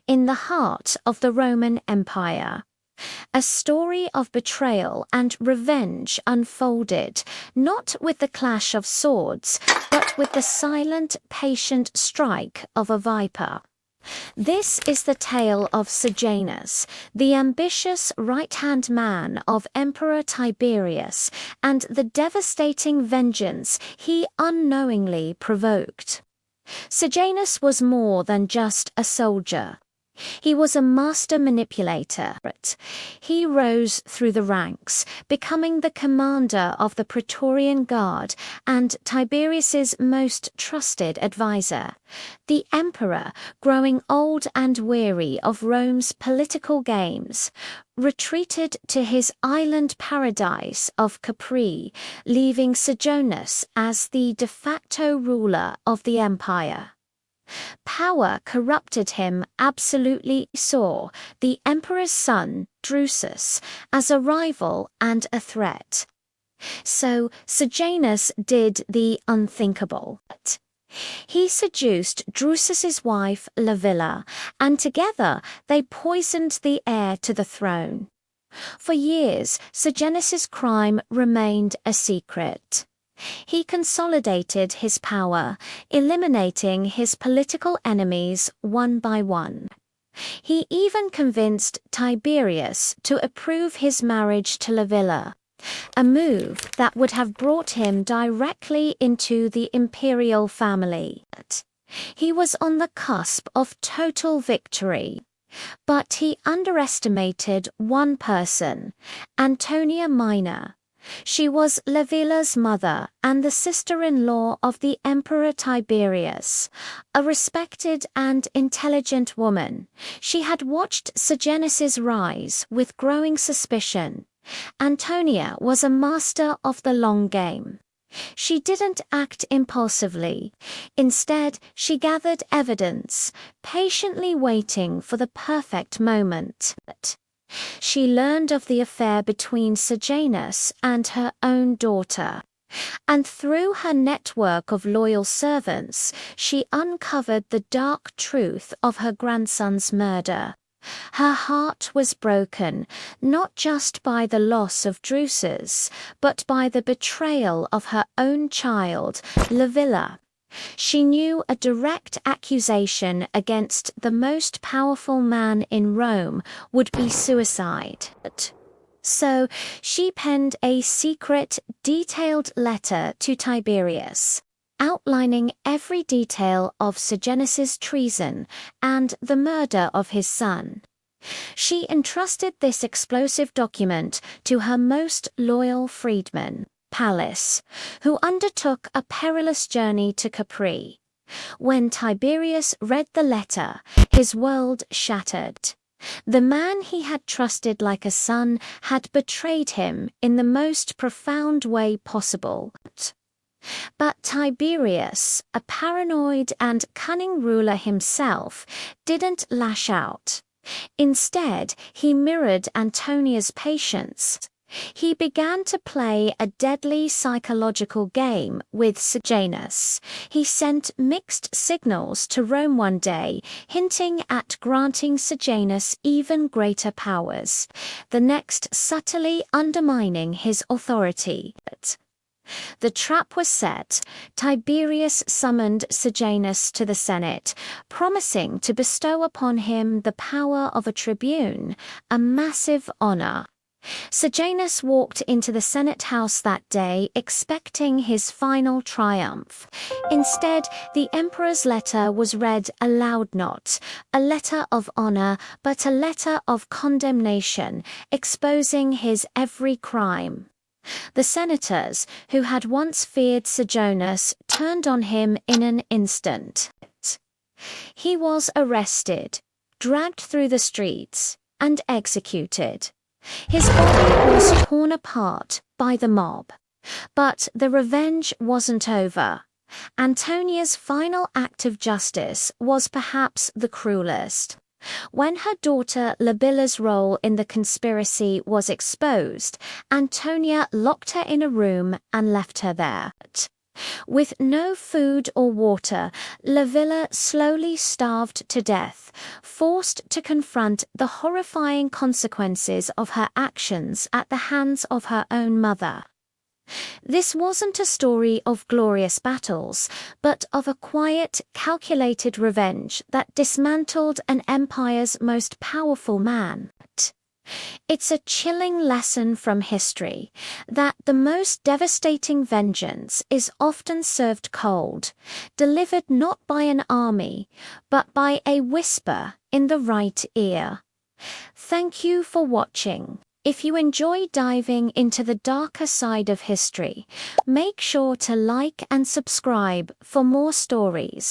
in the heart of the Roman Empire. A story of betrayal and revenge unfolded, not with the clash of swords, but with the silent, patient strike of a viper. This is the tale of Sejanus, the ambitious right-hand man of Emperor Tiberius, and the devastating vengeance he unknowingly provoked. Sejanus was more than just a soldier. He was a master manipulator. He rose through the ranks, becoming the commander of the Praetorian Guard and Tiberius's most trusted advisor. The emperor, growing old and weary of Rome's political games, retreated to his island paradise of Capri, leaving Sejanus as the de facto ruler of the empire. Power corrupted him absolutely. Saw the emperor's son, Drusus, as a rival and a threat. So Sejanus did the unthinkable. He seduced Drusus's wife, Livilla, and together they poisoned the heir to the throne. For years, Sejanus's crime remained a secret. He consolidated his power, eliminating his political enemies one by one. He even convinced Tiberius to approve his marriage to Livilla, a move that would have brought him directly into the imperial family. He was on the cusp of total victory, but he underestimated one person, Antonia Minor. She was Livilla's mother and the sister-in-law of the Emperor Tiberius, a respected and intelligent woman. She had watched Sejanus's rise with growing suspicion. Antonia was a master of the long game. She didn't act impulsively. Instead, she gathered evidence, patiently waiting for the perfect moment. She learned of the affair between Sejanus and her own daughter, and through her network of loyal servants, she uncovered the dark truth of her grandson's murder. Her heart was broken, not just by the loss of Drusus, but by the betrayal of her own child, Livilla. She knew a direct accusation against the most powerful man in Rome would be suicide. So she penned a secret, detailed letter to Tiberius, outlining every detail of Sejanus's treason and the murder of his son. She entrusted this explosive document to her most loyal freedman, Pallas, who undertook a perilous journey to Capri. When Tiberius read the letter, his world shattered. The man he had trusted like a son had betrayed him in the most profound way possible. But Tiberius, a paranoid and cunning ruler himself, didn't lash out. Instead, he mirrored Antonia's patience. He began to play a deadly psychological game with Sejanus. He sent mixed signals to Rome one day, hinting at granting Sejanus even greater powers, the next subtly undermining his authority. The trap was set. Tiberius summoned Sejanus to the Senate, promising to bestow upon him the power of a tribune, a massive honor. Sejanus walked into the Senate house that day expecting his final triumph. Instead, the emperor's letter was read aloud, not a letter of honor, but a letter of condemnation, exposing his every crime. The senators, who had once feared Sejanus, turned on him in an instant. He was arrested, dragged through the streets, and executed. His body was torn apart by the mob. But the revenge wasn't over. Antonia's final act of justice was perhaps the cruelest. When her daughter Livilla's role in the conspiracy was exposed, Antonia locked her in a room and left her there. With no food or water, Livilla slowly starved to death, forced to confront the horrifying consequences of her actions at the hands of her own mother. This wasn't a story of glorious battles, but of a quiet, calculated revenge that dismantled an empire's most powerful man. It's a chilling lesson from history that the most devastating vengeance is often served cold, delivered not by an army, but by a whisper in the right ear. Thank you for watching. If you enjoy diving into the darker side of history, make sure to like and subscribe for more stories.